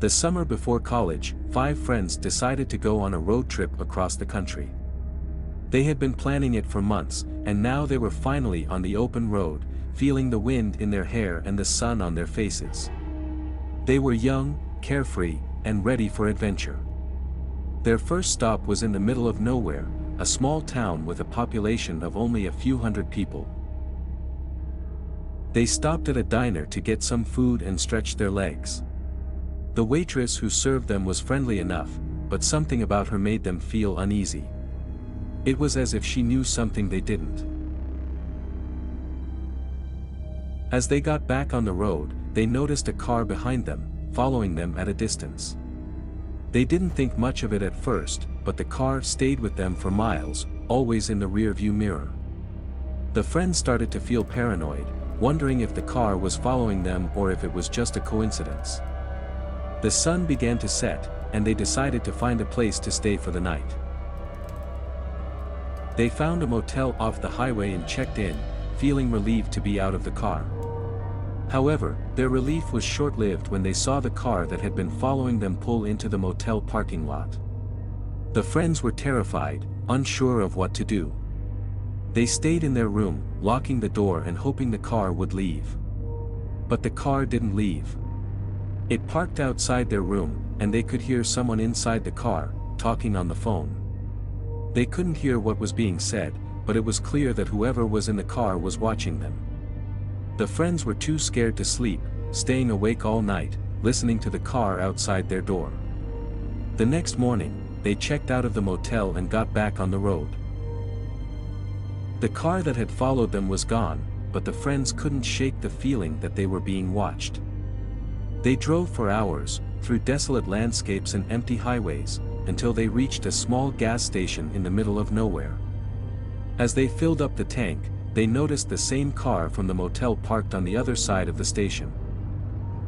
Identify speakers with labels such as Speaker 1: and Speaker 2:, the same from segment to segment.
Speaker 1: The summer before college, 5 friends decided to go on a road trip across the country. They had been planning it for months, and now they were finally on the open road, feeling the wind in their hair and the sun on their faces. They were young, carefree, and ready for adventure. Their first stop was in the middle of nowhere, a small town with a population of only a few hundred people. They stopped at a diner to get some food and stretch their legs. The waitress who served them was friendly enough, but something about her made them feel uneasy. It was as if she knew something they didn't. As they got back on the road, they noticed a car behind them, following them at a distance. They didn't think much of it at first, but the car stayed with them for miles, always in the rearview mirror. The friends started to feel paranoid, wondering if the car was following them or if it was just a coincidence. The sun began to set, and they decided to find a place to stay for the night. They found a motel off the highway and checked in, feeling relieved to be out of the car. However, their relief was short-lived when they saw the car that had been following them pull into the motel parking lot. The friends were terrified, unsure of what to do. They stayed in their room, locking the door and hoping the car would leave. But the car didn't leave. It parked outside their room, and they could hear someone inside the car, talking on the phone. They couldn't hear what was being said, but it was clear that whoever was in the car was watching them. The friends were too scared to sleep, staying awake all night, listening to the car outside their door. The next morning, they checked out of the motel and got back on the road. The car that had followed them was gone, but the friends couldn't shake the feeling that they were being watched. They drove for hours, through desolate landscapes and empty highways, until they reached a small gas station in the middle of nowhere. As they filled up the tank, they noticed the same car from the motel parked on the other side of the station.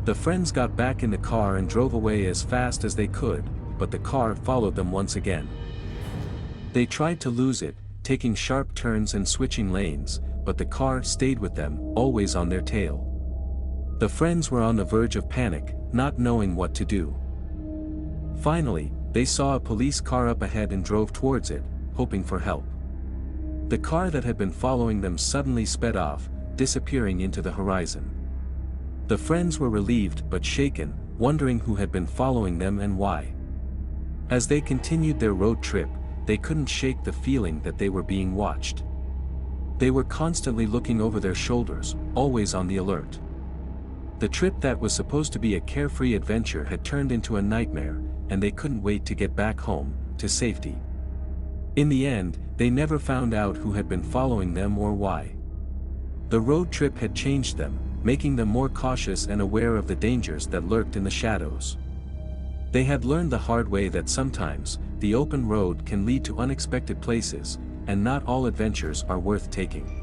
Speaker 1: The friends got back in the car and drove away as fast as they could, but the car followed them once again. They tried to lose it, taking sharp turns and switching lanes, but the car stayed with them, always on their tail. The friends were on the verge of panic, not knowing what to do. Finally, they saw a police car up ahead and drove towards it, hoping for help. The car that had been following them suddenly sped off, disappearing into the horizon. The friends were relieved but shaken, wondering who had been following them and why. As they continued their road trip, they couldn't shake the feeling that they were being watched. They were constantly looking over their shoulders, always on the alert. The trip that was supposed to be a carefree adventure had turned into a nightmare, and they couldn't wait to get back home, to safety. In the end, they never found out who had been following them or why. The road trip had changed them, making them more cautious and aware of the dangers that lurked in the shadows. They had learned the hard way that sometimes, the open road can lead to unexpected places, and not all adventures are worth taking.